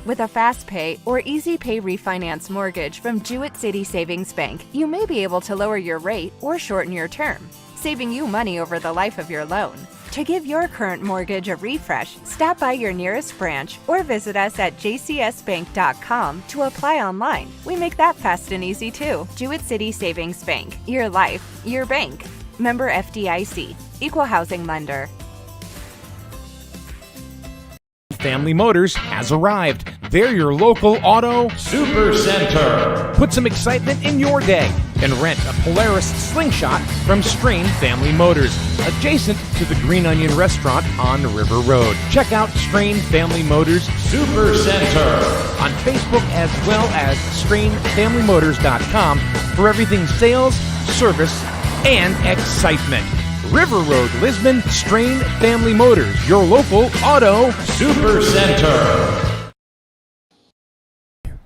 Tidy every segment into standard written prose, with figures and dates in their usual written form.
With a fast pay or easy pay refinance mortgage from Jewett City Savings Bank, you may be able to lower your rate or shorten your term, saving you money over the life of your loan. To give your current mortgage a refresh, stop by your nearest branch or visit us at jcsbank.com to apply online. We make that fast and easy too. Jewett City Savings Bank. Your life, your bank. Member FDIC. Equal housing lender. Family Motors has arrived. They're your local auto super center. Put some excitement in your day and rent a Polaris Slingshot from Strain Family Motors, adjacent to the Green Onion Restaurant on River Road. Check out Strain Family Motors Super Center on Facebook as well as strainfamilymotors.com for everything sales, service, and excitement. River Road, Lisbon, Strain Family Motors, your local auto super center.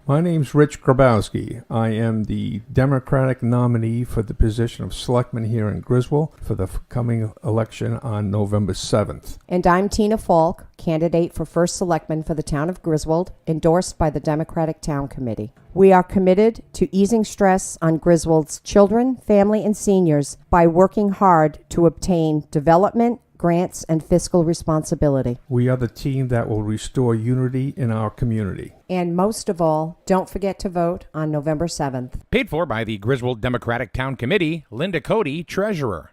My name's Rich Grabowski. I am the Democratic nominee for the position of selectman here in Griswold for the coming election on November 7th. And I'm Tina Falk, candidate for first selectman for the town of Griswold, endorsed by the Democratic Town Committee. We are committed to easing stress on Griswold's children, family, and seniors by working hard to obtain development, grants, and fiscal responsibility. We are the team that will restore unity in our community. And most of all, don't forget to vote on November 7th. Paid for by the Griswold Democratic Town Committee, Linda Cody, Treasurer.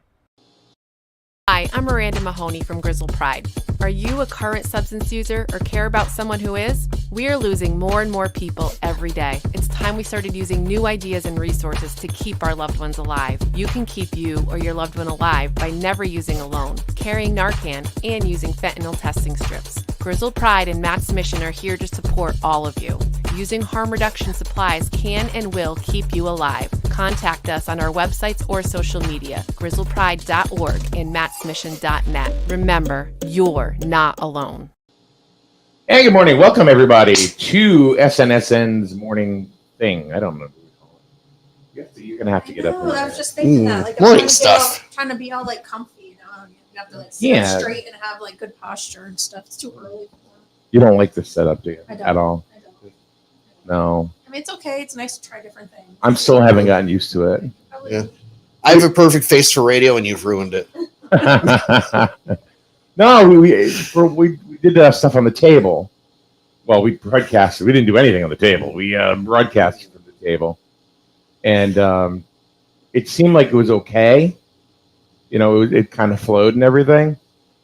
Hi, I'm Miranda Mahoney from Griswold Pride. Are you a current substance user or care about someone who is? We are losing more and more people every day. It's time we started using new ideas and resources to keep our loved ones alive. You can keep you or your loved one alive by never using alone, carrying Narcan, and using fentanyl testing strips. Griswold Pride and Matt's Mission are here to support all of you. Using harm reduction supplies can and will keep you alive. Contact us on our websites or social media, grizzledpride.org and mattsmission.net. Remember, you're not alone. Hey, good morning. Welcome, everybody, to SNSN's morning thing. I don't know what we call it. You're going to have to get up. I was just thinking that. Like, morning stuff. Trying to be all, like, comfy, you know? You have to, like, sit straight and have, like, good posture and stuff. It's too early. You don't like this setup, do you? I don't. At all? I don't. No. I mean, it's okay. It's nice to try different things. I'm still haven't gotten used to it. Yeah. I have a perfect face for radio, and you've ruined it. No, we did stuff on the table. Well, we broadcasted. We didn't do anything on the table. We broadcasted from the table, and it seemed like it was okay. You know, it kind of flowed and everything.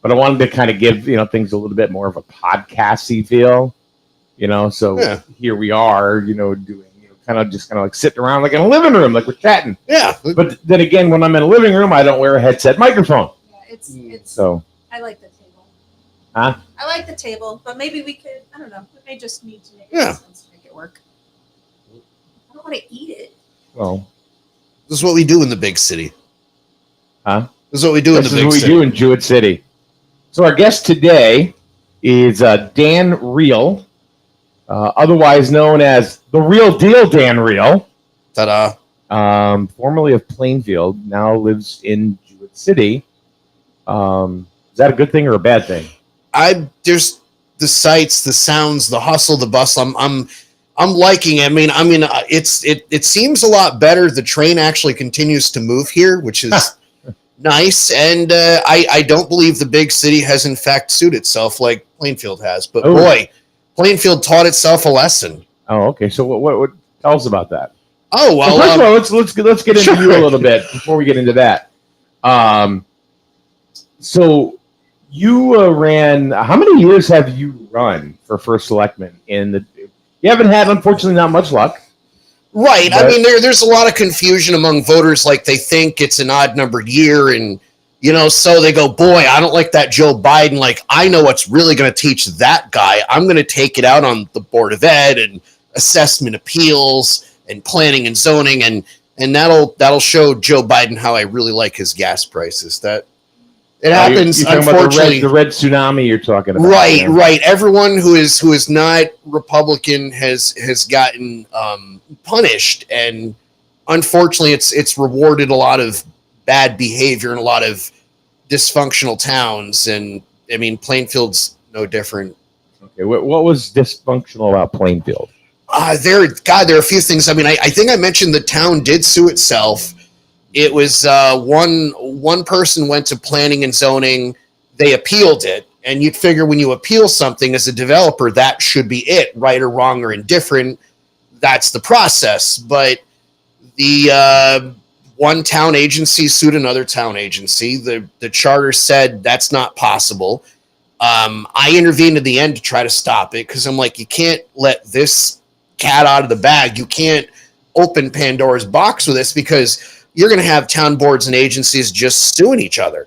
But I wanted to kind of give things a little bit more of a podcasty feel. So Here we are. Doing kind of like sitting around like in a living room, like we're chatting. Yeah. But then again, when I'm in a living room, I don't wear a headset microphone. Yeah, it's so. I like the table. Huh? I like the table, but maybe we could. I don't know. We may just need to make sense to make it work. I don't want to eat it. Well, this is what we do in the big city. Huh? This is what we do in the big city. This is what we do in Jewett City. So our guest today is Dan Reale, otherwise known as the Real Deal Dan Reale. Ta-da. Formerly of Plainfield, now lives in Jewett City. Is that a good thing or a bad thing? There's the sights, the sounds, the hustle, the bustle. I'm liking it. I mean, it seems a lot better. The train actually continues to move here, which is nice. And I don't believe the big city has in fact sued itself like Plainfield has. But boy, Plainfield taught itself a lesson. Oh, okay. So what tell us about that? Oh well. First of all, let's get into you a little bit before we get into that. So you ran. How many years have you run for first selectman? You haven't had, unfortunately, not much luck. Right. But I mean, there's a lot of confusion among voters. Like they think it's an odd numbered year, and so they go, "Boy, I don't like that Joe Biden." Like I know what's really going to teach that guy. I'm going to take it out on the Board of Ed and assessment appeals and planning and zoning, and that'll show Joe Biden how I really like his gas prices. That. It happens, you're unfortunately. About the red tsunami you're talking about. Right. Everyone who is not Republican has gotten punished, and unfortunately, it's rewarded a lot of bad behavior in a lot of dysfunctional towns. And I mean, Plainfield's no different. Okay, what was dysfunctional about Plainfield? There are a few things. I mean, I think I mentioned the town did sue itself. It was one person went to planning and zoning. They appealed it. And you'd figure when you appeal something as a developer, that should be it, right or wrong or indifferent. That's the process. But the one town agency sued another town agency. The charter said that's not possible. I intervened at the end to try to stop it because I'm like, you can't let this cat out of the bag. You can't open Pandora's box with this because you're going to have town boards and agencies just suing each other.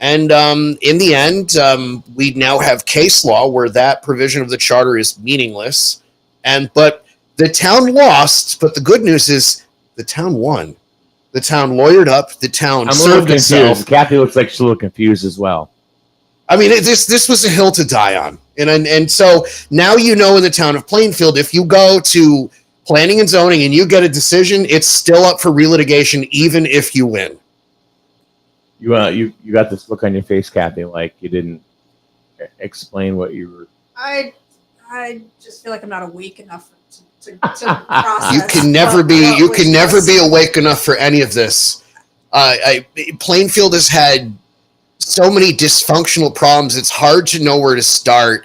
And in the end, we now have case law where that provision of the charter is meaningless. But the town lost. But the good news is the town won. The town lawyered up. The town served itself. Kathy looks like she's a little confused as well. I mean, this was a hill to die on. And so now you know in the town of Plainfield, if you go to planning and zoning and you get a decision, it's still up for relitigation, even if you win. You got this look on your face, Kathy, like you didn't explain what you were. I just feel like I'm not awake enough to process. You can never be awake enough for any of this. Plainfield has had so many dysfunctional problems. It's hard to know where to start.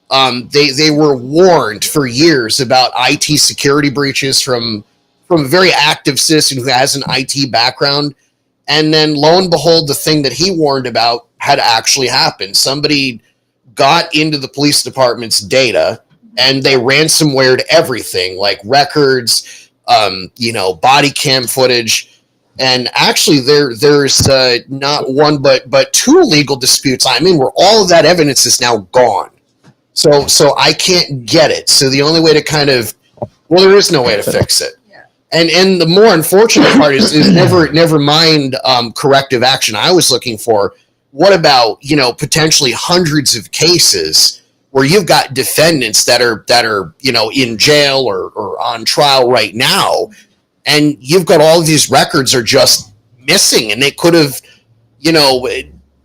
They were warned for years about IT security breaches from a very active citizen who has an IT background. And then lo and behold, the thing that he warned about had actually happened. Somebody got into the police department's data and they ransomwared everything, like records, body cam footage. And actually there's not one, but two legal disputes I'm in where all of that evidence is now gone. So I can't get it. So the only way to there is no way to fix it. And the more unfortunate part is never mind corrective action. I was looking for, what about, potentially hundreds of cases where you've got defendants that are in jail or on trial right now, and you've got all of these records are just missing, and they could have,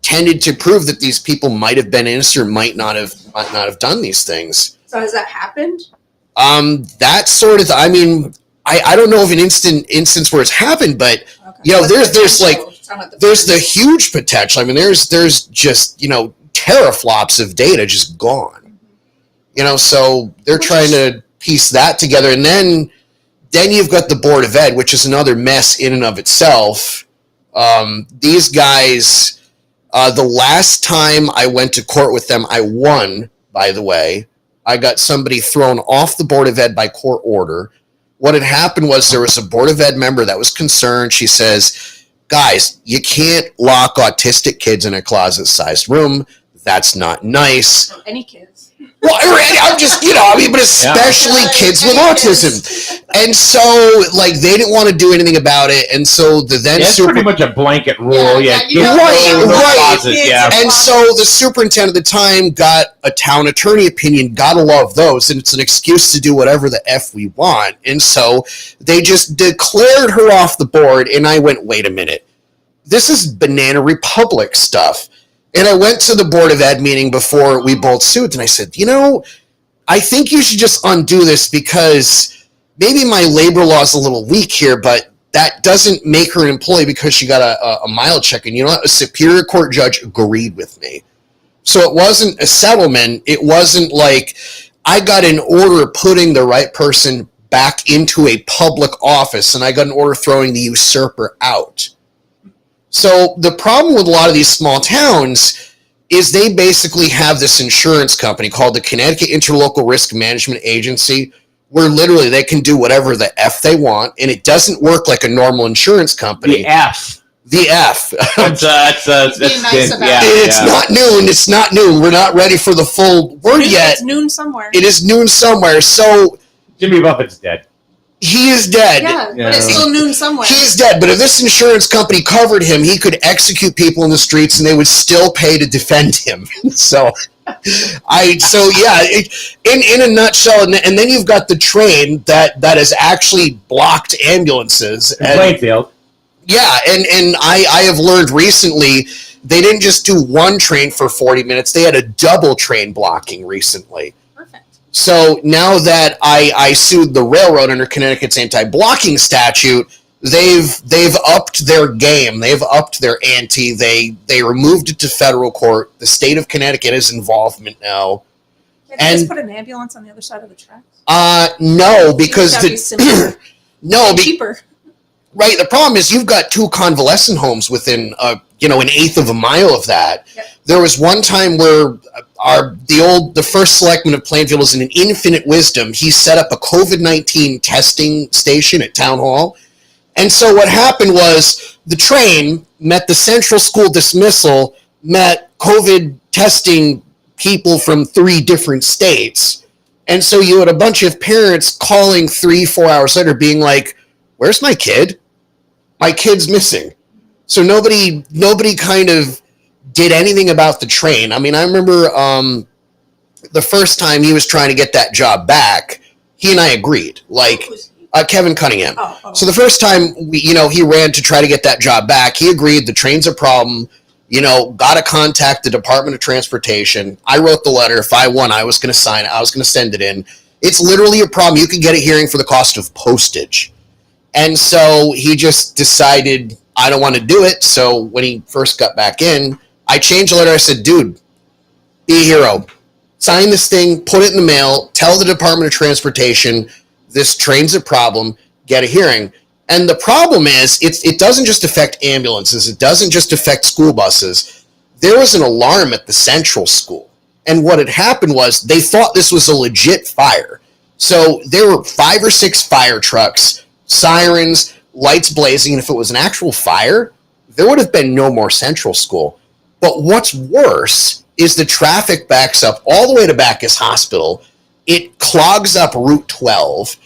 tended to prove that these people might have been innocent or might not have done these things. So has that happened? That sort of, I mean, I don't know of an instance where it's happened, but there's the huge potential. I mean, there's just teraflops of data just gone. So they're trying to piece that together, and then you've got the Board of Ed, which is another mess in and of itself. These guys, the last time I went to court with them, I won. By the way, I got somebody thrown off the Board of Ed by court order. What had happened was there was a Board of Ed member that was concerned. She says, guys, you can't lock autistic kids in a closet-sized room. That's not nice. Or any kids. Well, I'm just, but especially kids with autism. And so, they didn't want to do anything about it. And so it's pretty much a blanket rule. Right. And so the superintendent at the time got a town attorney opinion. Gotta love those. And it's an excuse to do whatever the F we want. And so they just declared her off the board. And I went, wait a minute. This is Banana Republic stuff. And I went to the Board of Ed meeting before we both sued, and I said, I think you should just undo this because maybe my labor law is a little weak here, but that doesn't make her an employee because she got a mile check. And a Superior Court judge agreed with me. So it wasn't a settlement. It wasn't like I got an order putting the right person back into a public office, and I got an order throwing the usurper out. So the problem with a lot of these small towns is they basically have this insurance company called the Connecticut Interlocal Risk Management Agency, where literally they can do whatever the F they want, and it doesn't work like a normal insurance company. The F. That's nice about It's not noon. It's not noon. We're not ready for the full word yet. It's noon somewhere. It is noon somewhere. So Jimmy Buffett's dead. He is dead. Yeah, but it's still noon somewhere. He's dead, but if this insurance company covered him, he could execute people in the streets and they would still pay to defend him. In a nutshell, and then you've got the train that has actually blocked ambulances. In Plainfield. Yeah, and I have learned recently They didn't just do one train for 40 minutes. They had a double train blocking recently. Perfect. So now that I sued the railroad under Connecticut's anti-blocking statute, they've upped their game. They've upped their ante. They removed it to federal court. The state of Connecticut has involvement now. Can they just put an ambulance on the other side of the tracks? No, because Cheaper. Right. The problem is you've got 2 convalescent homes within an eighth of a mile of that. Yep. There was one time where the first selectman of Plainfield was in an infinite wisdom. He set up a COVID-19 testing station at Town Hall. And so what happened was the train met the central school dismissal, met COVID testing people from 3 different states. And so you had a bunch of parents calling 3-4 hours later being like, where's my kid? My kid's missing. So nobody kind of did anything about the train. I mean, I remember the first time he was trying to get that job back, he and I agreed. Kevin Cunningham. Oh. So the first time he ran to try to get that job back, he agreed the train's a problem. Got to contact the Department of Transportation. I wrote the letter. If I won, I was going to sign it. I was going to send it in. It's literally a problem. You can get a hearing for the cost of postage. And so he just decided, I don't want to do it. So when he first got back in, I changed the letter. I said, dude, be a hero. Sign this thing, put it in the mail, tell the Department of Transportation this train's a problem, get a hearing. And the problem is, it doesn't just affect ambulances. It doesn't just affect school buses. There was an alarm at the central school. And what had happened was they thought this was a legit fire. So there were 5 or 6 fire trucks, sirens, lights blazing. And if it was an actual fire, there would have been no more central school. But what's worse is the traffic backs up all the way to Bacchus Hospital. It clogs up Route 12.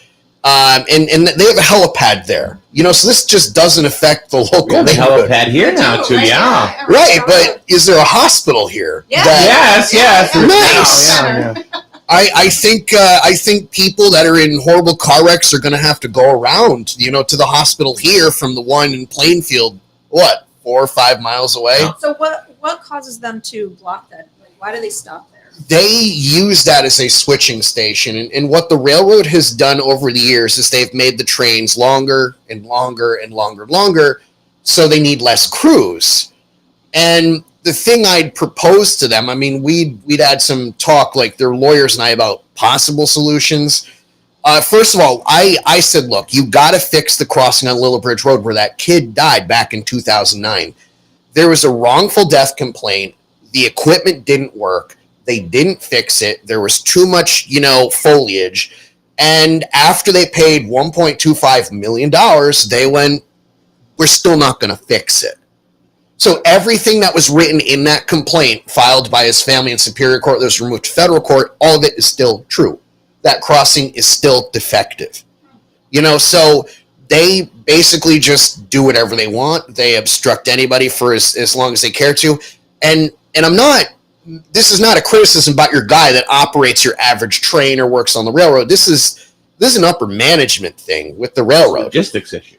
And they have a helipad there. So this just doesn't affect the local neighborhood. Helipad here now too, yeah. Right, but is there a hospital here? Yeah. Yes. Nice. Yeah. I think people that are in horrible car wrecks are going to have to go around, to the hospital here from the one in Plainfield. 4 or 5 miles away? So what causes them to block that? Why do they stop there? They use that as a switching station. And what the railroad has done over the years is they've made the trains longer and longer and longer and longer, so they need less crews. And the thing I'd propose to them, I mean, we'd had some talk, like their lawyers and I, about possible solutions. First of all, I said, look, you got to fix the crossing on Lillibridge Road where that kid died back in 2009. There was a wrongful death complaint. The equipment didn't work. They didn't fix it. There was too much, foliage. And after they paid $1.25 million, they went, we're still not going to fix it. So everything that was written in that complaint filed by his family in Superior Court that was removed to federal court, all of it is still true. That crossing is still defective. So they basically just do whatever they want. They obstruct anybody for as long as they care to. And this is not a criticism about your guy that operates your average train or works on the railroad. This is an upper management thing with the railroad. Logistics issue.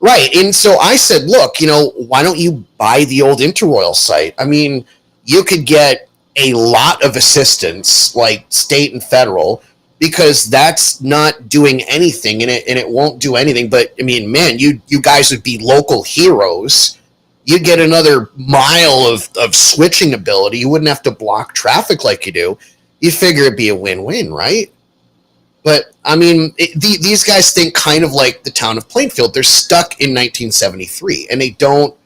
Right. And so I said, look, why don't you buy the old Interroyal site? I mean, you could get a lot of assistance, like state and federal, because that's not doing anything, and it won't do anything. But I mean, man, you guys would be local heroes. You'd get another mile of switching ability. You wouldn't have to block traffic like you do. You figure it'd be a win-win, right? But I mean, these guys think kind of like the town of Plainfield. They're stuck in 1973, and they don't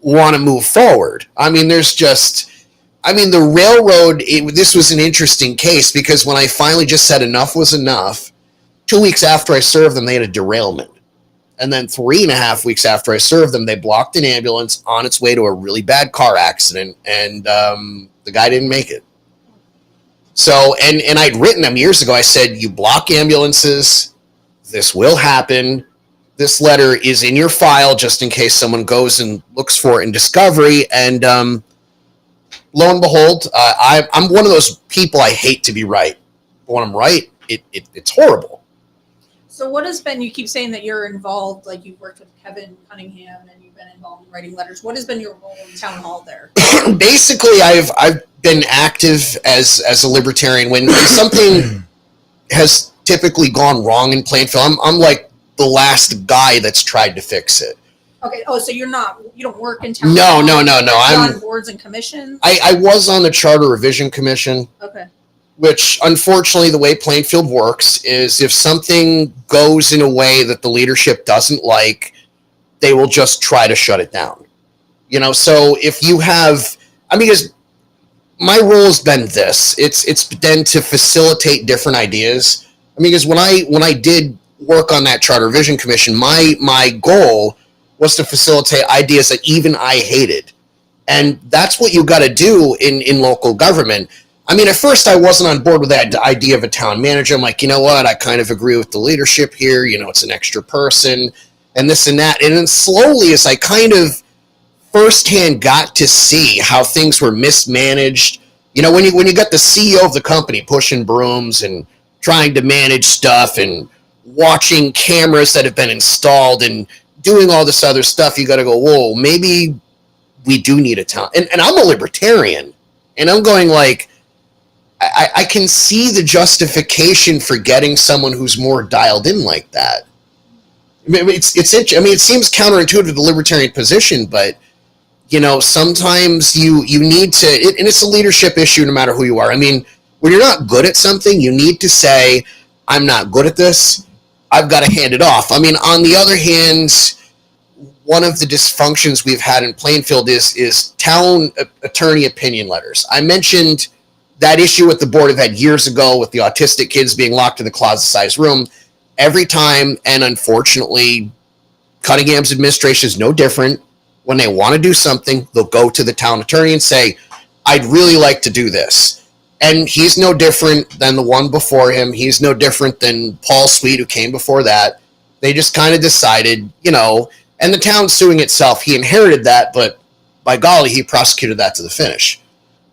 want to move forward. I mean, the railroad, this was an interesting case because when I finally just said enough was enough, 2 weeks after I served them, they had a derailment. And then 3.5 weeks after I served them, they blocked an ambulance on its way to a really bad car accident, and the guy didn't make it. So, and I'd written them years ago, I said, you block ambulances, this will happen. This letter is in your file just in case someone goes and looks for it in Discovery. And lo and behold, I'm one of those people I hate to be right. But when I'm right, it's horrible. So what has been, you keep saying that you're involved, like you've worked with Kevin Cunningham and you've been involved in writing letters. What has been your role in town hall there? Basically, I've been active as a libertarian when something has typically gone wrong in Plainfield. I'm like the last guy that's tried to fix it. Okay. Oh, so you don't work in town No, hall? no. You're I'm on boards and commissions? I was on the Charter Revision Commission. Okay. Which, unfortunately, the way Plainfield works is if something goes in a way that the leadership doesn't like, they will just try to shut it down. So if you have, because my role has been this, it's been to facilitate different ideas. Because when I did work on that Charter Revision Commission, my goal was to facilitate ideas that even I hated. And that's what you got to do in local government. At first I wasn't on board with that idea of a town manager. I'm like, you know what? I kind of agree with the leadership here. It's an extra person and this and that. And then slowly, as I kind of firsthand got to see how things were mismanaged, when you got the CEO of the company pushing brooms and trying to manage stuff and watching cameras that have been installed and doing all this other stuff, you got to go, whoa, maybe we do need a town. And I'm a libertarian, and I'm going like, I can see the justification for getting someone who's more dialed in like that. It seems counterintuitive to the libertarian position, but sometimes you need to, and it's a leadership issue no matter who you are. When you're not good at something, you need to say, I'm not good at this. I've got to hand it off. On the other hand, one of the dysfunctions we've had in Plainfield is town attorney opinion letters. I mentioned that issue with the Board of Ed years ago with the autistic kids being locked in the closet-sized room. Every time, and unfortunately, Cunningham's administration is no different. When they want to do something, they'll go to the town attorney and say, I'd really like to do this. And he's no different than the one before him. He's no different than Paul Sweet, who came before that. They just kind of decided, and the town suing itself, he inherited that, but by golly, he prosecuted that to the finish.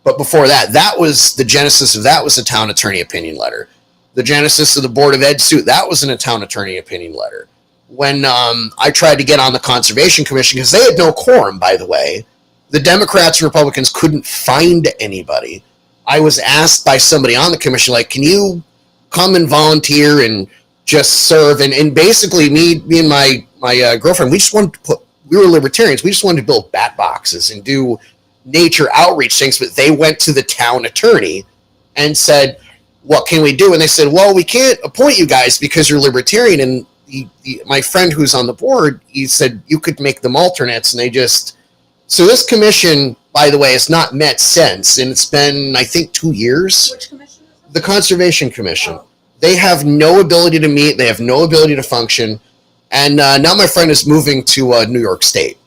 But before that, that was the genesis of that was a town attorney opinion letter. The genesis of the Board of Ed suit, that was in a town attorney opinion letter. When I tried to get on the Conservation Commission, because they had no quorum, by the way, the Democrats and Republicans couldn't find anybody. I was asked by somebody on the commission, like, can you come and volunteer and just serve? And basically, me and my girlfriend, we were libertarians. We just wanted to build bat boxes and do nature outreach things, but they went to the town attorney and said, what can we do? And they said, well, we can't appoint you guys because you're libertarian. And my friend who's on the board, he said, you could make them alternates. And so this commission, by the way, has not met since. And it's been, I think, 2 years. Which commission is it? The Conservation Commission. Oh. They have no ability to meet. They have no ability to function. And now my friend is moving to New York State.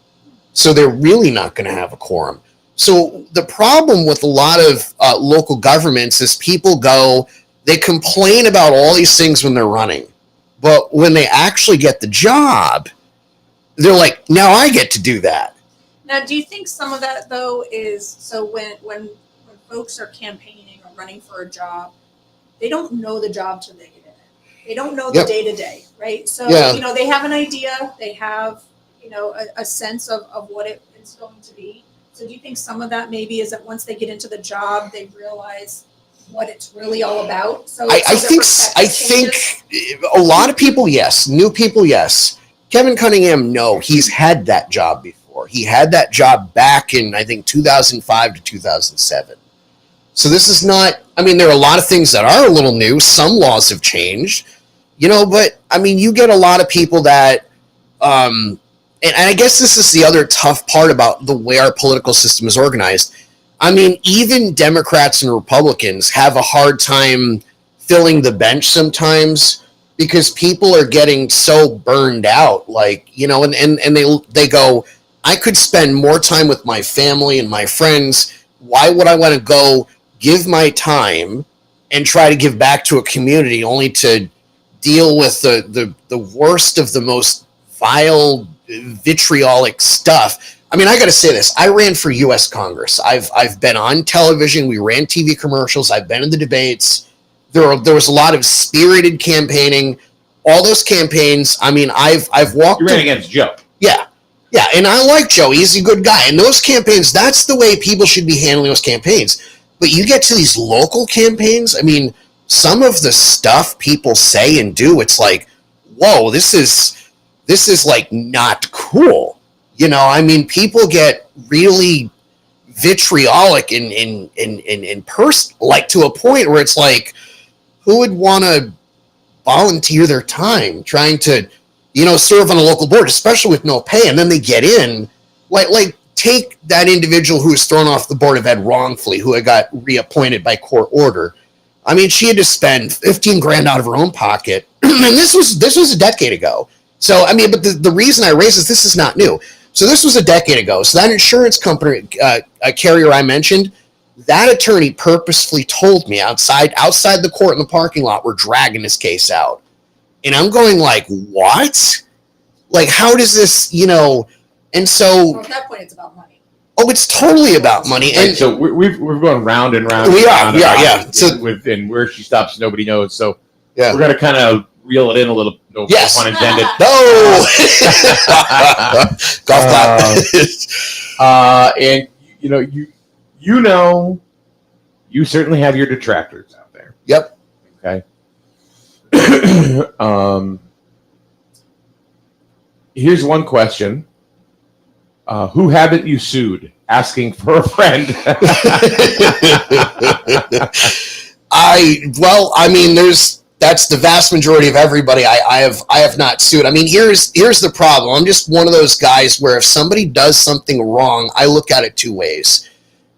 So they're really not going to have a quorum. So the problem with a lot of local governments is people they complain about all these things when they're running. But when they actually get the job, they're like, now I get to do that. Now, do you think some of that, though, is so when folks are campaigning or running for a job, they don't know the job till they get in it. They don't know the day-to-day, right? So, they have an idea. They have, a sense of what it's going to be. So do you think some of that maybe is that once they get into the job, they realize what it's really all about? So I think a lot of people, yes. New people, yes. Kevin Cunningham, no. He's had that job before. He had that job back in, I think, 2005 to 2007. So this is not, there are a lot of things that are a little new. Some laws have changed, but you get a lot of people that, and I guess this is the other tough part about the way our political system is organized. Even Democrats and Republicans have a hard time filling the bench sometimes because people are getting so burned out, and they go, I could spend more time with my family and my friends. Why would I want to go give my time and try to give back to a community only to deal with the worst of the most vile, vitriolic stuff? I got to say this. I ran for U.S. Congress. I've been on television. We ran TV commercials. I've been in the debates. There was a lot of spirited campaigning. all those campaigns. I mean, I've walked. You ran against Joe. Yeah. Yeah, and I like Joe. He's a good guy. And those campaigns, that's the way people should be handling those campaigns. But you get to these local campaigns, I mean, some of the stuff people say and do, it's like, whoa, this is like not cool. You know, I mean, people get really vitriolic in person, like to a point where it's like, who would want to volunteer their time trying to, you know, serve on a local board, especially with no pay, and then they get in, like take that individual who was thrown off the Board of Ed wrongfully, who had got reappointed by court order. I mean, she had to spend $15,000 out of her own pocket, and this was a decade ago. So, I mean, but the reason I raise this is not new. So this was a decade ago. So that insurance company, a carrier I mentioned, that attorney purposefully told me outside the court in the parking lot, we're dragging this case out. And I'm going like, what? Like, how does this, you know? And so at that point, it's about money. Oh, it's totally about money. And right, so we're going round and round. We are, yeah. So and where she stops, nobody knows. So yeah, we're gonna kind of reel it in a little. No pun intended. No. Golf clap. And you certainly have your detractors out there. Yep. Okay. Here's one question. Who haven't you sued? Asking for a friend. That's the vast majority of everybody I have not sued. I mean, here's the problem. I'm just one of those guys where if somebody does something wrong, I look at it two ways.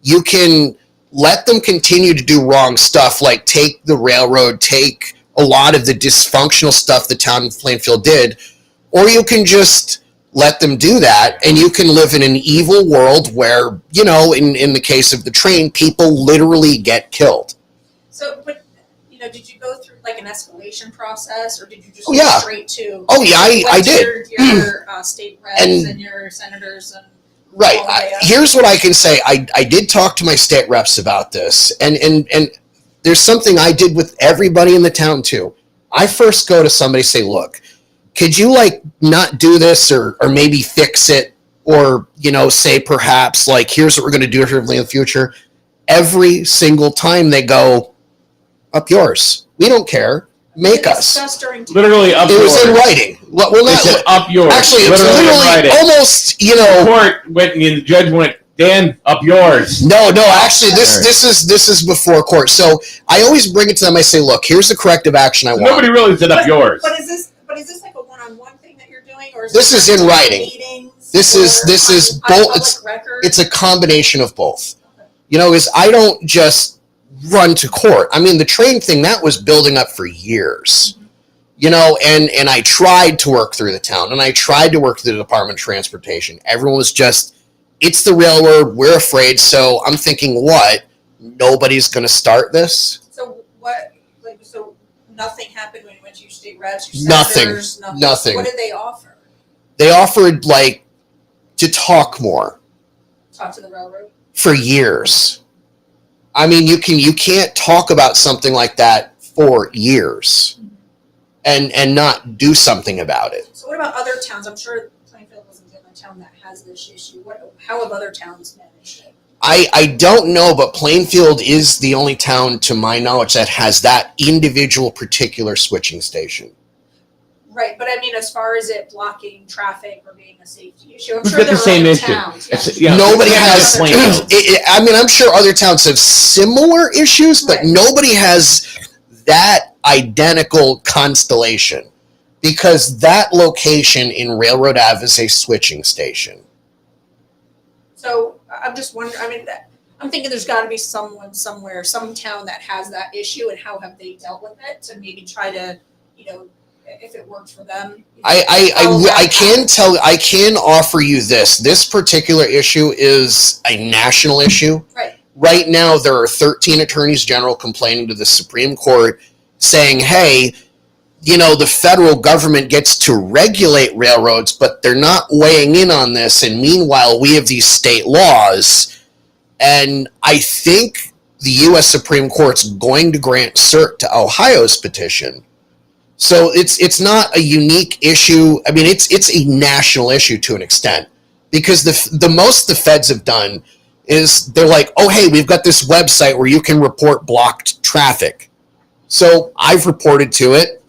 You can let them continue to do wrong stuff, like take the railroad, take a lot of the dysfunctional stuff the town of Plainfield did, or you can just let them do that, and you can live in an evil world where, you know, in the case of the train, people literally get killed. So, but, you know, did you go through like an escalation process, or did you just go straight to? Oh yeah, I did. Your state reps and your senators and. Right. Here's what I can say. I did talk to my state reps about this, and there's something I did with everybody in the town too. I first go to somebody, say, look, could you like not do this or maybe fix it, or, you know, say perhaps like, here's what we're going to do in the future. Every single time they go, up yours. We don't care. Make us. Literally up yours. It was in writing. We're not, said up yours. Actually, it's literally almost, you know. The court went, and the judge went, Dan, up yours. No, actually, this is before court. So I always bring it to them. I say, look, here's the corrective action I want. Nobody really said up yours. But is this like a one-on-one thing that you're doing, or is this is in writing? Meetings, this is both. It's a combination of both. Okay. You know, is I don't just run to court. I mean, the train thing, that was building up for years. Mm-hmm. You know, and I tried to work through the town, and I tried to work through the Department of Transportation. Everyone was just, it's the railroad, we're afraid. So I'm thinking, what? Nobody's going to start this? So what, like, so nothing happened when you went to your state reps, your senators? Nothing. What did they offer? They offered, like, to talk more. Talk to the railroad? For years. I mean, you can't talk about something like that for years and not do something about it. So what about other towns? I'm sure Plainfield wasn't the only town that has this issue. How have other towns managed it? I don't know, but Plainfield is the only town, to my knowledge, that has that individual particular switching station. Right, but I mean, as far as it blocking traffic or being a safety issue, I'm We've sure got there the same are issue. towns. Yeah. Nobody has. I mean, I'm sure other towns have similar issues, but nobody has that identical constellation, because that location in Railroad Ave is a switching station. So I'm just wondering. I mean, I'm thinking there's got to be someone somewhere, some town that has that issue, and how have they dealt with it to maybe try to, you know, if it works for them. I can offer you this. This particular issue is a national issue. Right. Right now, there are 13 attorneys general complaining to the Supreme Court saying, hey, you know, the federal government gets to regulate railroads, but they're not weighing in on this. And meanwhile, we have these state laws. And I think the U.S. Supreme Court's going to grant cert to Ohio's petition. So it's not a unique issue. I mean, it's a national issue to an extent, because the most the feds have done is they're like, oh, hey, we've got this website where you can report blocked traffic. So I've reported to it.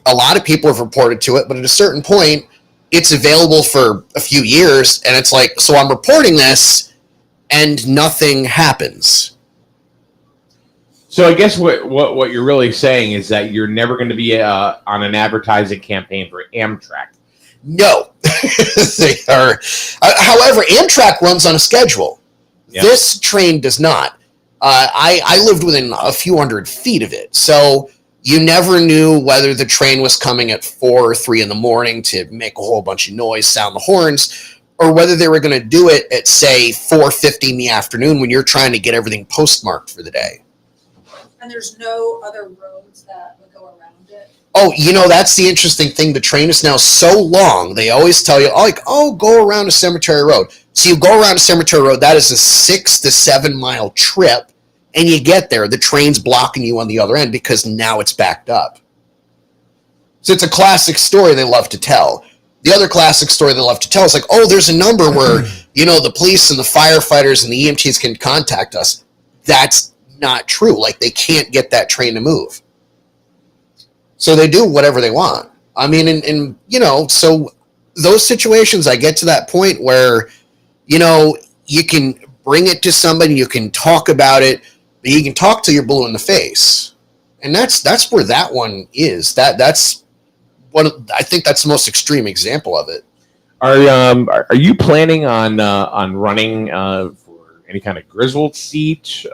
A lot of people have reported to it, but at a certain point, it's available for a few years, and it's like, so I'm reporting this, and nothing happens. So I guess what you're really saying is that you're never going to be on an advertising campaign for Amtrak. No, they are. However, Amtrak runs on a schedule. Yep. This train does not. I lived within a few hundred feet of it, so you never knew whether the train was coming at 4 or 3 in the morning to make a whole bunch of noise, sound the horns, or whether they were going to do it at, say, 4:50 in the afternoon when you're trying to get everything postmarked for the day. And there's no other roads that would go around it? Oh, that's the interesting thing. The train is now so long, they always tell you, go around a Cemetery Road. So you go around a Cemetery Road, that is a 6 to 7 mile trip, and you get there, the train's blocking you on the other end because now it's backed up. So it's a classic story they love to tell. The other classic story they love to tell is like, oh, there's a number where, the police and the firefighters and the EMTs can contact us. That's not true. Like, they can't get that train to move. So they do whatever they want. I mean, and so those situations, I get to that point where, you can bring it to somebody, you can talk about it, but you can talk till you're blue in the face. And that's where that one is. That's I think that's the most extreme example of it. Are you planning on running for any kind of Griswold seat?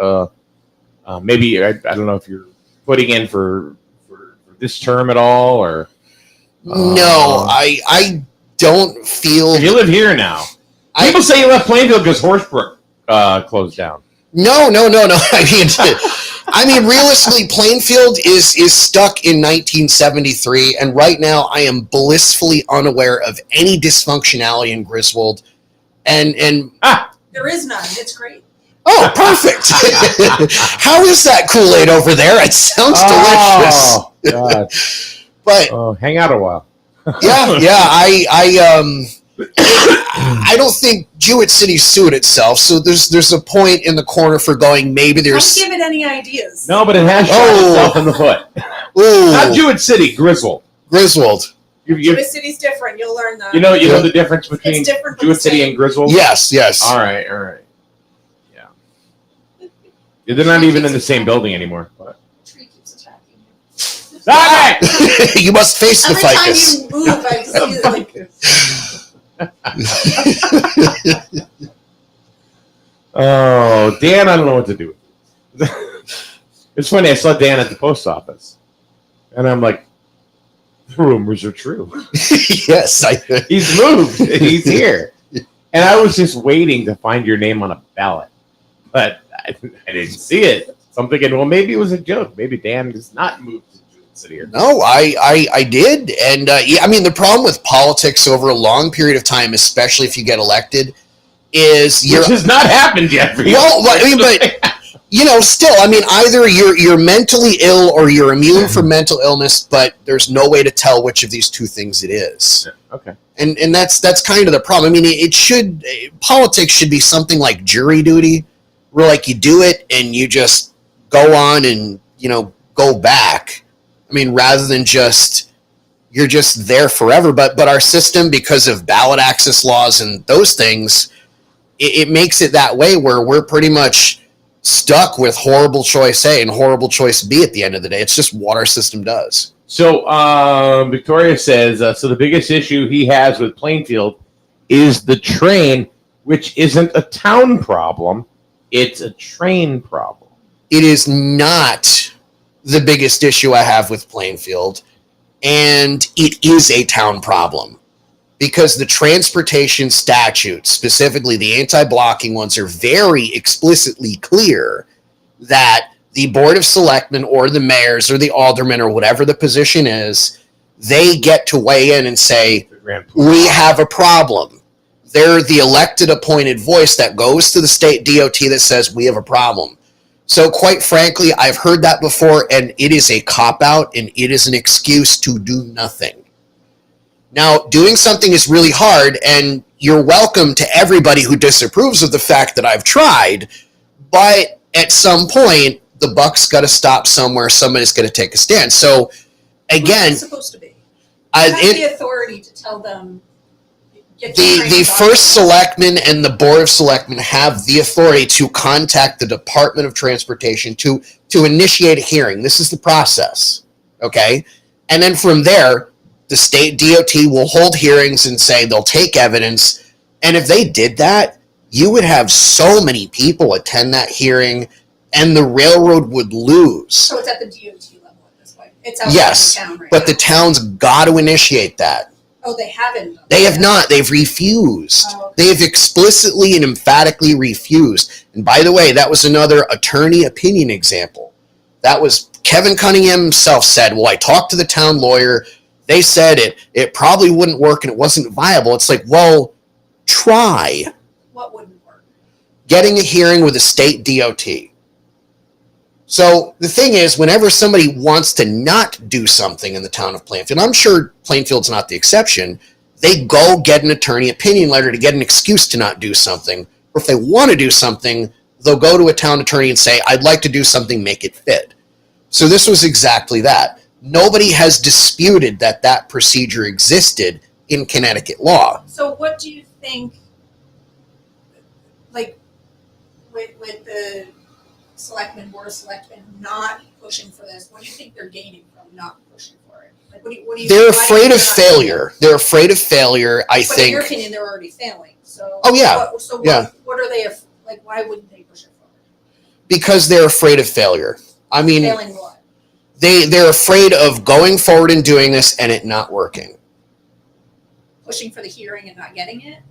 Maybe I don't know if you're putting in for this term at all, or no, I don't feel. You live here now. People say you left Plainfield because Horsebrook closed down. No. I mean, realistically, Plainfield is stuck in 1973, and right now I am blissfully unaware of any dysfunctionality in Griswold. And there is none. It's great. Oh, perfect! How is that Kool-Aid over there? It sounds delicious. God. But hang out a while. I don't think Jewett City sued itself, so there's a point in the corner for going, maybe there's... Don't give it any ideas. No, but it has shot itself in the foot. Ooh. Not Jewett City, Griswold. Jewett City's different. You'll learn that. You know the difference between Jewett City and Griswold? Yes. All right. Yeah. They're not even in the same building anymore. But. Tree keeps attacking you. Stop it! You must face the ficus. Every time you move, I see it like... Oh, Dan, I don't know what to do. It's funny, I saw Dan at the post office, and I'm like, the rumors are true. Yes, he's moved. He's here. And I was just waiting to find your name on a ballot, but I didn't see it. So I'm thinking, well, maybe it was a joke. Maybe Dan has not moved to Jewett City. No, I did. And I mean, the problem with politics over a long period of time, especially if you get elected, is which has not happened yet for you. Well, I mean, but still, I mean, either you're mentally ill or you're immune from mental illness, but there's no way to tell which of these two things it is. Yeah, okay. And that's kind of the problem. I mean, politics should be something like jury duty, where like you do it and you just go on and go back. I mean, rather than you're just there forever. But our system, because of ballot access laws and those things, it makes it that way where we're pretty much stuck with horrible choice A and horrible choice B at the end of the day. It's just what our system does. So Victoria says, so the biggest issue he has with Plainfield is the train, which isn't a town problem. It's a train problem. It is not the biggest issue I have with Plainfield, and it is a town problem. Because the transportation statutes, specifically the anti-blocking ones, are very explicitly clear that the Board of Selectmen or the mayors or the aldermen or whatever the position is, they get to weigh in and say, we have a problem. They're the elected appointed voice that goes to the state DOT that says we have a problem. So quite frankly, I've heard that before, and it is a cop-out, and it is an excuse to do nothing. Now, doing something is really hard, and you're welcome to everybody who disapproves of the fact that I've tried, but at some point, the buck's got to stop somewhere. Somebody's got to take a stand. So, again, what's it supposed to be? I have the authority to tell them. The first selectman and the board of selectmen have the authority to contact the Department of Transportation to initiate a hearing. This is the process, okay? And then from there, the state DOT will hold hearings and say they'll take evidence. And if they did that, you would have so many people attend that hearing, and the railroad would lose. So it's at the DOT level at this point. It's outside yes, the town right but now. the town's got to initiate that. Oh, they haven't. They have not. They've refused. Oh, okay. They've explicitly and emphatically refused. And by the way, that was another attorney opinion example. That was Kevin Cunningham himself said, well, I talked to the town lawyer. They said it probably wouldn't work and it wasn't viable. It's like, well, try. What wouldn't work? Getting a hearing with a state DOT. So the thing is, whenever somebody wants to not do something in the town of Plainfield, I'm sure Plainfield's not the exception, they go get an attorney opinion letter to get an excuse to not do something. Or if they want to do something, they'll go to a town attorney and say, I'd like to do something, make it fit. So this was exactly that. Nobody has disputed that that procedure existed in Connecticut law. So what do you think, like, with the board of selectmen not pushing for this, what do you think they're gaining from not pushing for it? Like, what do you They're afraid of failure. They're afraid of failure, I but think. in your opinion, they're already failing. So Oh, yeah. What are they, like, why wouldn't they push it forward? Because they're afraid of failure. I mean, Failing what? they're afraid of going forward and doing this and it not working. Pushing for the hearing and not getting it?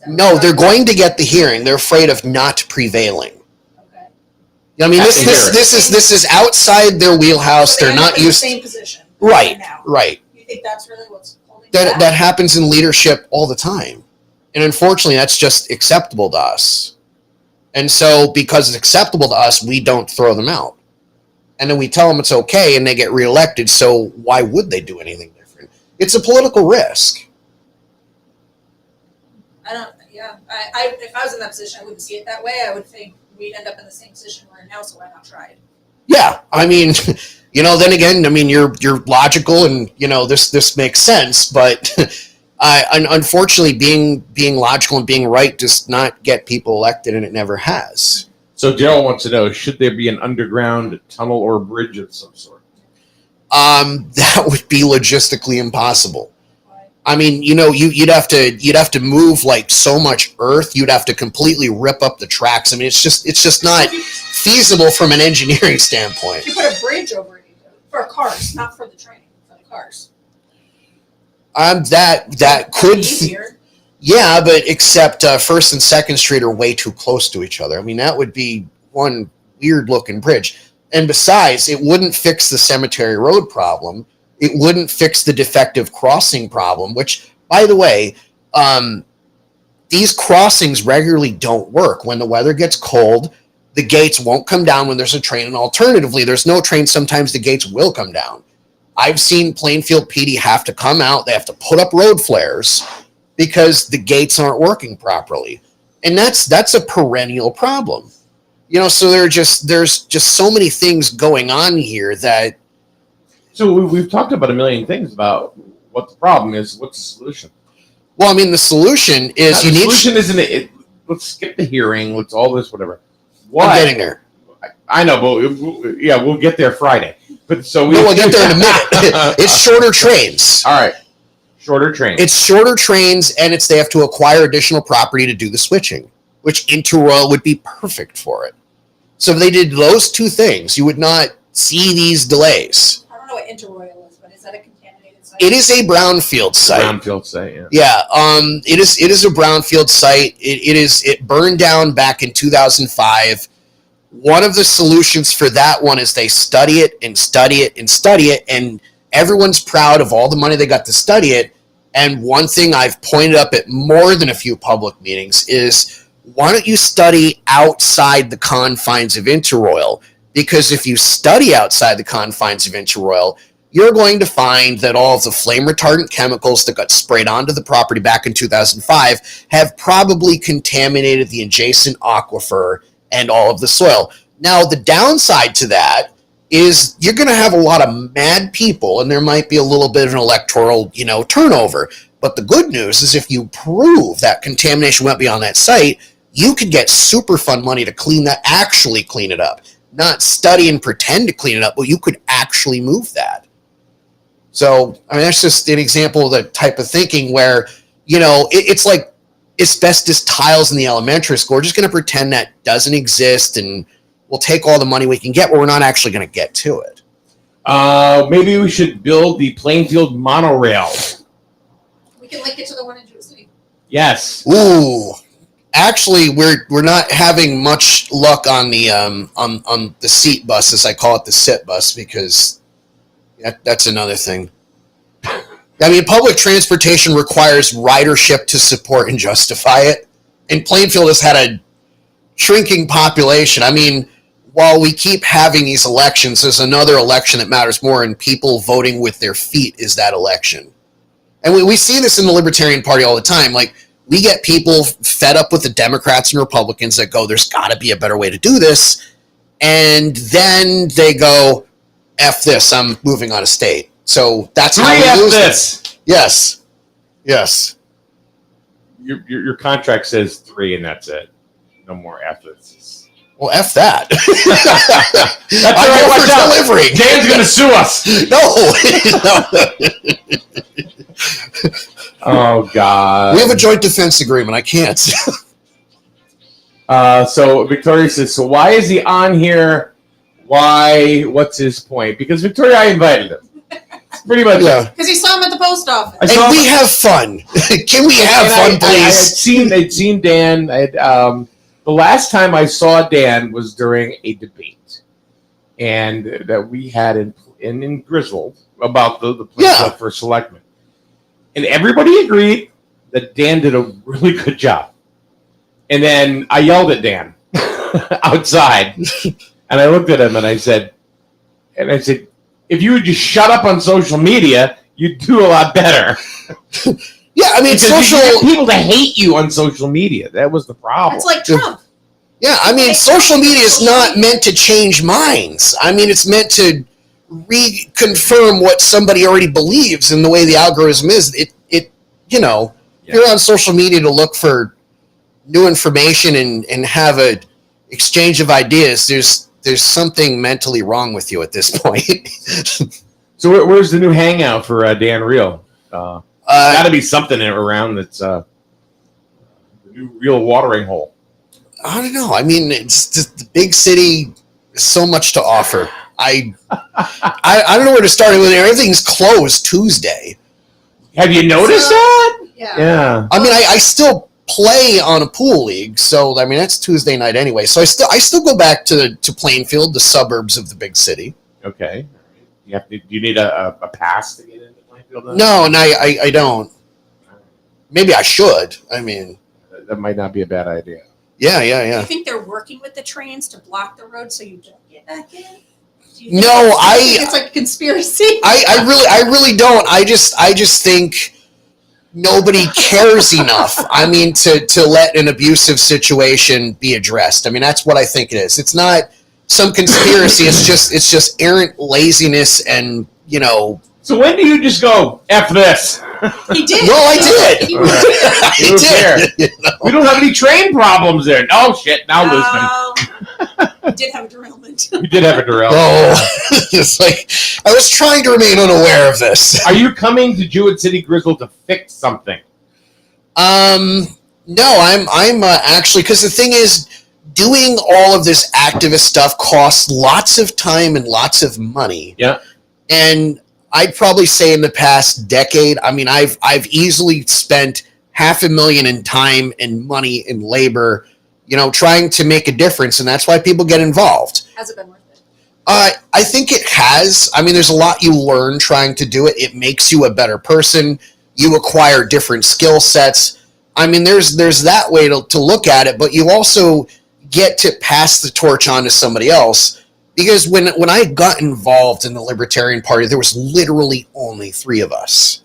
No, they're going to get the hearing. They're afraid of not prevailing. Okay. I mean, this is outside their wheelhouse. So They're not used to the same position. Right, Now. right. You think that's really what's holding them back? That happens in leadership all the time. And unfortunately, that's just acceptable to us. And so because it's acceptable to us, we don't throw them out. And then we tell them it's okay and they get reelected. So why would they do anything different? It's a political risk. If I was in that position, I wouldn't see it that way. I would think we'd end up in the same position we're in now, so why not try it? Yeah, I mean, then again, I mean, you're logical, and this makes sense. But unfortunately, being logical and being right does not get people elected, and it never has. So Daryl wants to know: should there be an underground tunnel or bridge of some sort? That would be logistically impossible. I mean, you'd have to move like so much earth. You'd have to completely rip up the tracks. I mean, it's just not feasible from an engineering standpoint. You put a bridge over it for cars, not for the train, for the cars. That could be easier. Yeah, but except First and Second Street are way too close to each other. I mean, that would be one weird looking bridge. And besides, it wouldn't fix the Cemetery Road problem. It wouldn't fix the defective crossing problem, which, by the way, these crossings regularly don't work. When the weather gets cold, the gates won't come down when there's a train, and alternatively, there's no train. Sometimes the gates will come down. I've seen Plainfield PD have to come out. They have to put up road flares because the gates aren't working properly. And that's a perennial problem. So there's just so many things going on here that. So we've talked about a million things about what the problem is. What's the solution? Well, I mean, the solution is the solution isn't it. Let's skip the hearing. Let's all this, whatever. Why? I'm getting there. I know, but we'll get there Friday. But we'll get there in a minute. It's shorter trains. All right, shorter trains. It's shorter trains, and they have to acquire additional property to do the switching, which Interroyal would be perfect for it. So if they did those two things, you would not see these delays. I don't know what Interroyal is, but is that a contaminated site? It is a brownfield site. Brownfield site, yeah. Yeah, it is a brownfield site. It burned down back in 2005. One of the solutions for that one is they study it and study it and study it, and everyone's proud of all the money they got to study it. And one thing I've pointed up at more than a few public meetings is, why don't you study outside the confines of Interroyal? Because if you study outside the confines of Inter-Royal, you're going to find that all of the flame retardant chemicals that got sprayed onto the property back in 2005 have probably contaminated the adjacent aquifer and all of the soil. Now, the downside to that is you're going to have a lot of mad people, and there might be a little bit of an electoral, turnover. But the good news is if you prove that contamination went beyond that site, you could get super fund money to actually clean it up. Not study and pretend to clean it up, but you could actually move that. So, that's just an example of the type of thinking where, it's like asbestos tiles in the elementary school. We're just going to pretend that doesn't exist, and we'll take all the money we can get, but we're not actually going to get to it. Maybe we should build the Plainfield monorail. We can link it to the one in Jewett City. Yes. Ooh. Actually, we're not having much luck on the seat bus, as I call it, the sit bus, because that's another thing. Public transportation requires ridership to support and justify it, and Plainfield has had a shrinking population. While we keep having these elections, there's another election that matters more, and people voting with their feet is that election. And we see this in the Libertarian Party all the time. We get people fed up with the Democrats and Republicans that go, there's got to be a better way to do this. And then they go, F this, I'm moving out of state. So that's how we lose this. Yes. Yes. Your contract says 3, and that's it. No more F this. Well, F that. That's all right. Delivering. Dan's going to sue us. No. Oh, God. We have a joint defense agreement. I can't. So Victoria says, so why is he on here? Why? What's his point? Because Victoria, I invited him. Pretty much. Yeah. Because you saw him at the post office. And we have fun. Can we have fun, please? I'd seen Dan. The last time I saw Dan was during a debate, and that we had in Griswold about the place for selectmen. And everybody agreed that Dan did a really good job. And then I yelled at Dan outside, and I looked at him and I said, if you would just shut up on social media, you'd do a lot better. Yeah, social you get people to hate you on social media. That was the problem. It's like Trump. Yeah, social media is not meant to change minds. It's meant to reconfirm what somebody already believes, and the way the algorithm is. You're on social media to look for new information and have a exchange of ideas. There's something mentally wrong with you at this point. So where's the new hangout for Dan Reale? Got to be something around that's the new Reale watering hole. I don't know. It's just the big city. So much to offer. I don't know where to start with. Everything's closed Tuesday. Have you noticed that? Yeah. I still play on a pool league, so that's Tuesday night anyway. So I still go back to Plainfield, the suburbs of the big city. Okay. Do you need a pass to get into Plainfield? No, I don't. Maybe I should. That might not be a bad idea. Yeah. Do you think they're working with the trains to block the road so you don't get back in? No, it's like a conspiracy. I really don't. I just think nobody cares enough. To let an abusive situation be addressed. That's what I think it is. It's not some conspiracy. It's just errant laziness and So when do you just go F this? He did. Well, I did. He did. We don't have any train problems there. Oh shit! Now Lisbon. We did have a derailment. We did have a derailment. Oh, it's like I was trying to remain unaware of this. Are you coming to Jewett City, Griswold, to fix something? No, I'm actually, because the thing is, doing all of this activist stuff costs lots of time and lots of money. Yeah. And I'd probably say in the past decade, I've easily spent $500,000 in time and money and labor, trying to make a difference, and that's why people get involved. Has it been worth it? I think it has. There's a lot you learn trying to do it. It makes you a better person. You acquire different skill sets. There's that way to look at it, but you also get to pass the torch on to somebody else Because when I got involved in the Libertarian Party, there was literally only 3 of us.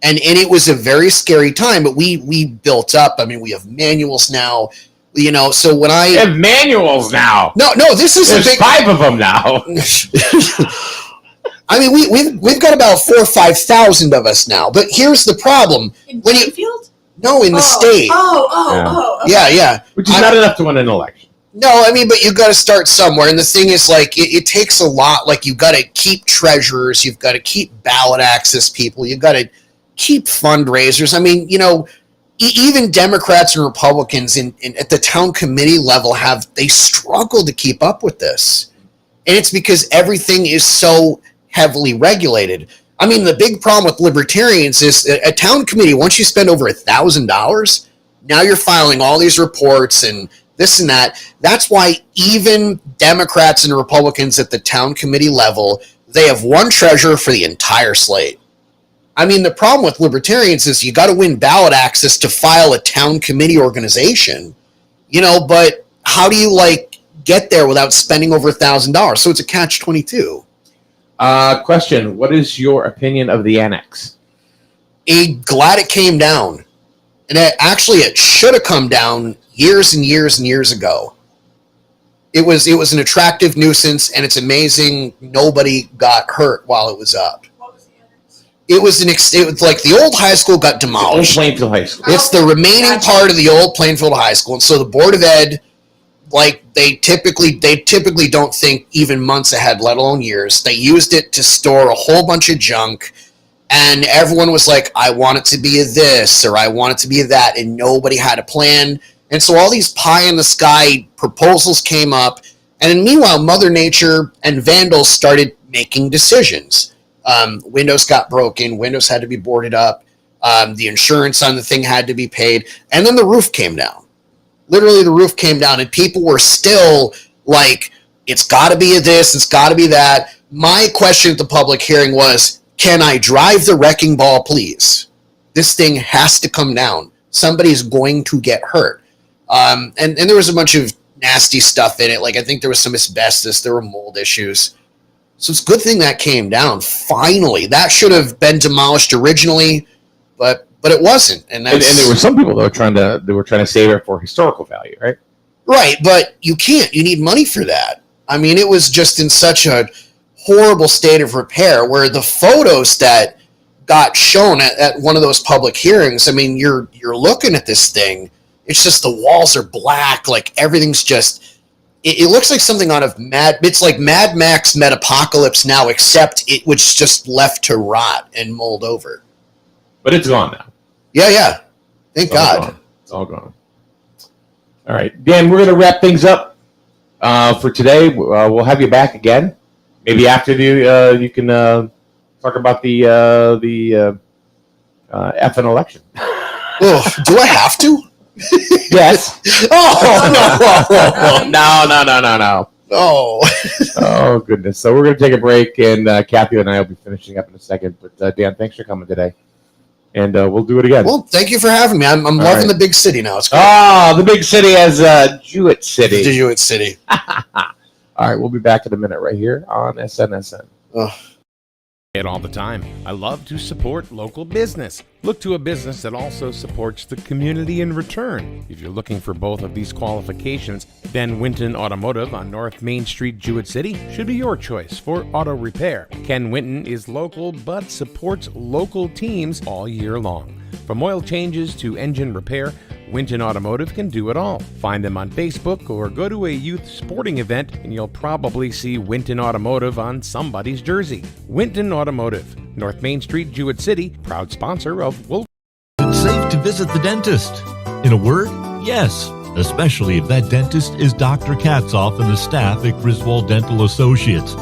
And it was a very scary time, but we built up. I mean, we have manuals now, you know, so when I... We have manuals now. No, this is There's a big... 5 of them now. I mean, we've got about 4,000 or 5,000 of us now, but here's the problem. In Plainfield? No, in the state. Okay. Yeah. Which is not enough to win an election. No, I mean, but you got to start somewhere. And the thing is, like, it takes a lot. Like, you've got to keep treasurers. You've got to keep ballot access people. You've got to keep fundraisers. I mean, you know, even Democrats and Republicans at the town committee level they struggled to keep up with this. And it's because everything is so heavily regulated. I mean, the big problem with libertarians is a town committee, once you spend over $1,000, now you're filing all these reports and this and that. That's why even Democrats and Republicans at the town committee level, they have one treasurer for the entire slate. I mean, the problem with libertarians is you got to win ballot access to file a town committee organization, you know, but how do you, like, get there without spending over $1,000? So it's a catch-22. Question: what is your opinion of the annex? Glad it came down, and it should have come down years and years and years ago. It was an attractive nuisance, and it's amazing nobody got hurt while it was up. What was the annex? It was like the old high school got demolished. Old Plainfield High School. It's the remaining part of the old Plainfield High School, and so the Board of Ed, like, they typically don't think even months ahead, let alone years. They used it to store a whole bunch of junk, and everyone was like, I want it to be a this, or I want it to be a that, and nobody had a plan. And so all these pie-in-the-sky proposals came up, and then meanwhile, Mother Nature and vandals started making decisions. Windows got broken, windows had to be boarded up, the insurance on the thing had to be paid, and then the roof came down. Literally, the roof came down, and people were still like, it's got to be this, it's got to be that. My question at the public hearing was, can I drive the wrecking ball, please? This thing has to come down. Somebody's going to get hurt. And there was a bunch of nasty stuff in it. Like, I think there was some asbestos. There were mold issues. So it's a good thing that came down. Finally, that should have been demolished originally, but it wasn't. And there were some people that were trying to save it for historical value, right? Right, but you can't. You need money for that. I mean, it was just in such a horrible state of repair, where the photos that got shown at one of those public hearings, I mean, you're looking at this thing, it's just the walls are black, like everything's just, it looks like something out of it's like Mad Max Metapocalypse now, except it was just left to rot and mold over. But it's gone now. Yeah. Thank God. It's all gone. All right, Dan, we're going to wrap things up for today. We'll have you back again. Maybe after you can talk about the effing election. Oh, do I have to? Yes. Oh, No. Oh, goodness. So we're going to take a break, and Kathy and I will be finishing up in a second. But Dan, thanks for coming today. And we'll do it again. Well, thank you for having me. I'm loving the big city now. It's great. Oh, the big city as Jewett City. The Jewett City. All right, we'll be back in a minute right here on SNSN. It all the time. I love to support local business. Look to a business that also supports the community in return. If you're looking for both of these qualifications, then Winton Automotive on North Main Street, Jewett City should be your choice for auto repair. Ken Winton is local but supports local teams all year long. From oil changes to engine repair, Winton Automotive can do it all. Find them on Facebook or go to a youth sporting event and you'll probably see Winton Automotive on somebody's jersey. Winton Automotive, North Main Street, Jewett City, proud sponsor of Wolf. It's safe to visit the dentist. In a word, yes, especially if that dentist is Dr. Katzoff and the staff at Griswold Dental Associates.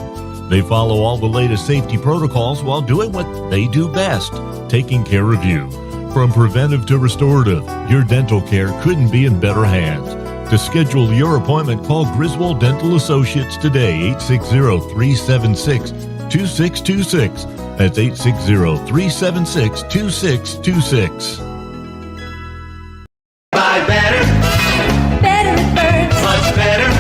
They follow all the latest safety protocols while doing what they do best, taking care of you. From preventive to restorative, your dental care couldn't be in better hands. To schedule your appointment, call Griswold Dental Associates today, 860-376-2626. That's 860-376-2626. Better it burns. Much better.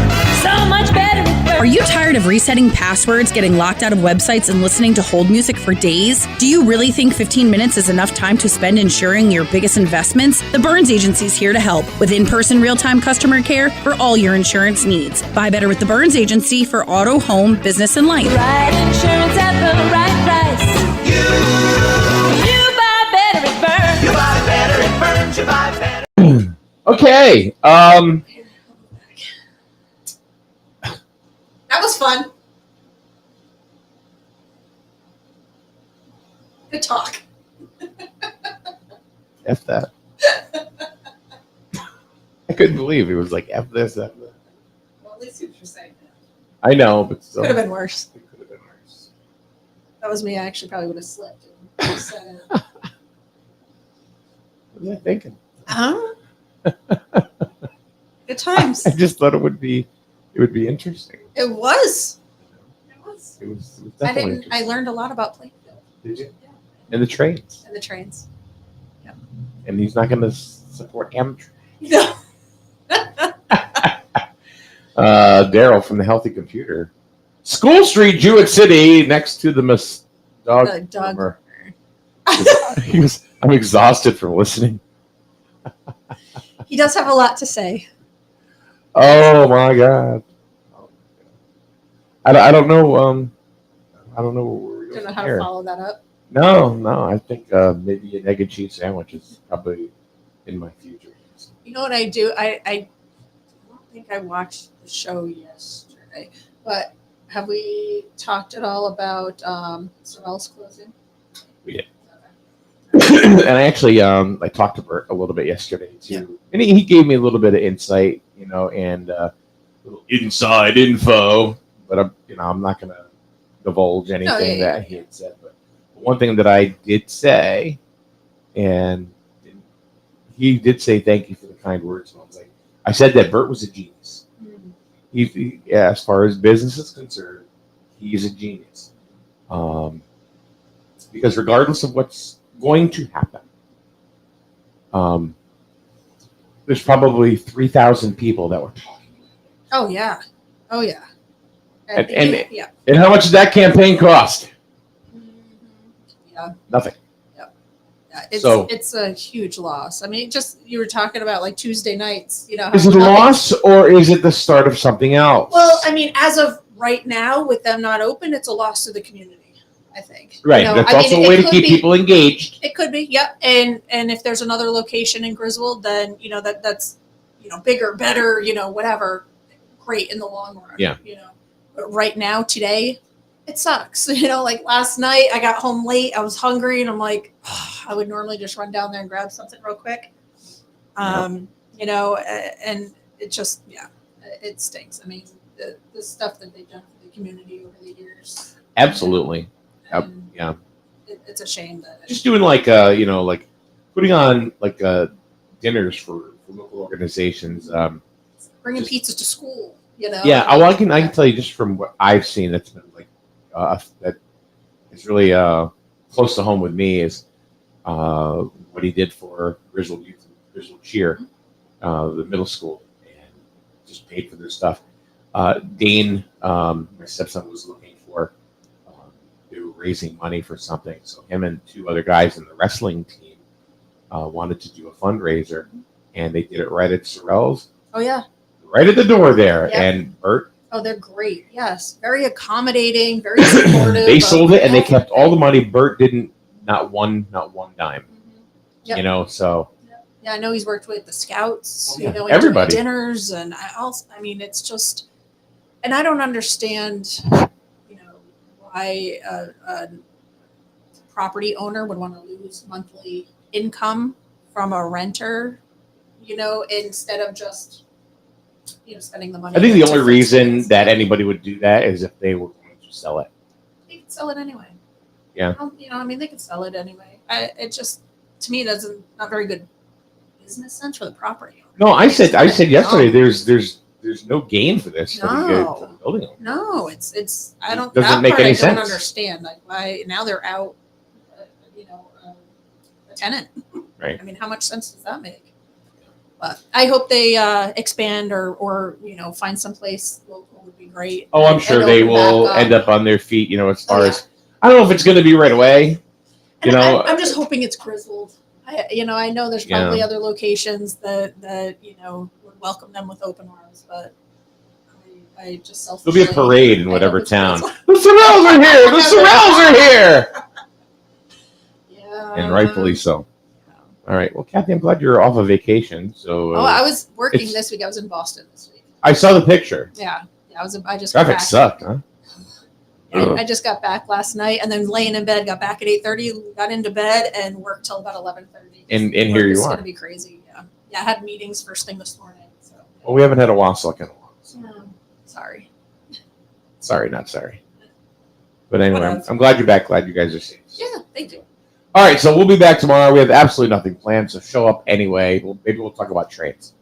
So much better it burns. Are you tired tired of resetting passwords, getting locked out of websites, and listening to hold music for days? Do you really think 15 minutes is enough time to spend insuring your biggest investments? The Burns Agency is here to help with in-person real-time customer care for all your insurance needs. Buy better with the Burns Agency for auto, home, business, and life. Right insurance at the right price. You buy better at Burns. You buy better at Burns. You buy better. Okay. That was fun. Good talk. F that. I couldn't believe it was like F this, F that. Well, at least you were saying that. I know, but still. Could have been worse. It could have been worse. That was me. I actually probably would have slipped. And said it. What was I thinking? Huh? Good times. I just thought it would be interesting. It was. It was. It was I definitely didn't. I learned a lot about Plainfield. Did you? Yeah. And the trains. And the trains. And he's not going to support Amtrak. No. Daryl from the Healthy Computer. School Street, Jewett City, next to the dog. The dog. Groomer. He goes, I'm exhausted from listening. He does have a lot to say. Oh my God. I don't know. I don't know where we're Don't going know how here. to follow that up. No. I think maybe an egg and cheese sandwich is probably in my future. You know what I do? I don't think I watched the show yesterday, but have we talked at all about Sorrell's closing? We did. And I actually I talked to Bert a little bit yesterday too, Yeah. and he gave me a little bit of insight, and little inside info. But I'm not going to divulge anything that he had said. But one thing that I did say, and he did say thank you for the kind words. And I said that Bert was a genius. He as far as business is concerned, he's a genius. Because regardless of what's going to happen, there's probably 3,000 people that were talking. Oh yeah. And yeah. And how much did that campaign cost? Yeah. Nothing. Yeah, it's a huge loss. I mean, you were talking about like Tuesday nights, Is it a loss or is it the start of something else? Well, I mean, as of right now, with them not open, it's a loss to the community, I think. Right. That's also a way to keep people engaged. It could be, yep. And if there's another location in Griswold, then that's bigger, better, whatever, great in the long run. Yeah. But right now, today, it sucks. Like last night, I got home late. I was hungry, and I'm like, I would normally just run down there and grab something real quick. And it just, it stinks. I mean, the stuff that they've done for the community over the years. Absolutely. Yeah. It's a shame that Just doing like putting on dinners for local organizations. Bringing pizza to school. Yeah. I can tell you just from what I've seen that's been that is really close to home with me is what he did for Griswold Youth, Griswold Cheer, the middle school, and just paid for their stuff. Dane, my stepson, was looking for. They were raising money for something, so him and two other guys in the wrestling team wanted to do a fundraiser, and they did it right at Sorrell's. Oh yeah. Right at the door there, Yeah. and Bert. Oh, they're great. Yes, very accommodating, very supportive. They sold it, and they kept all the money. Bert didn't, not one dime. Yep. So. Yeah, I know he's worked with the Scouts. Yeah, and everybody. doing dinners, and I mean, it's just, and I don't understand, why a property owner would want to lose monthly income from a renter, instead of just, spending the money. I think the only reason that anybody would do that is if they were going to sell it. They could sell it anyway. Yeah. They could sell it anyway. It just, to me, doesn't, not very good business sense for the property owner. No, I said yesterday. There's no gain for this. For the building owner. No, it's I don't. Doesn't that make part any I sense. don't understand. Like why now they're out. A tenant. Right. I mean, how much sense does that make? But I hope they expand or find some place local people would be great. Oh, I'm sure they will end up on their feet. You know, as far as I don't know if it's going to be right away. You know, I'm just hoping it's Griswold. I know there's probably other locations that would welcome them with open arms, but I just there'll be a parade in whatever town. The Sorrells are here. The Sorrells are here. Yeah, and rightfully so. All right. Well, Kathy, I'm glad you're off of vacation. So. I was working this week. I was in Boston this week. I saw the picture. Yeah. I just traffic sucked, huh? I just got back last night and then laying in bed, got back at 8:30, got into bed and worked till about 11:30. And here you are. It's going to be crazy. Yeah. I had meetings first thing this morning. So. Well, we haven't had a WASLC in a while. So. Sorry. Sorry, not sorry. But anyway, I'm glad you're back. Glad you guys are safe. Yeah, thank you. All right, so we'll be back tomorrow. We have absolutely nothing planned, so show up anyway. Maybe we'll talk about trains.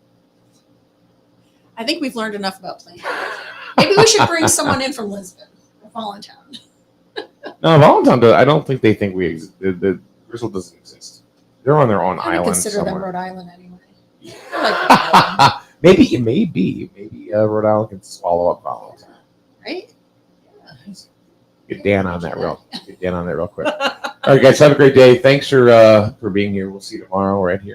I think we've learned enough about Plainfield. Maybe we should bring someone in from Lisbon or Voluntown. No, Voluntown, I don't think they think we exist. The Griswold doesn't exist. They're on their own island consider somewhere. them Rhode Island anyway. Maybe it may be. Maybe Rhode Island can swallow up Voluntown. Right? Get Dan on that real quick. All right, guys, have a great day. Thanks for being here. We'll see you tomorrow right here.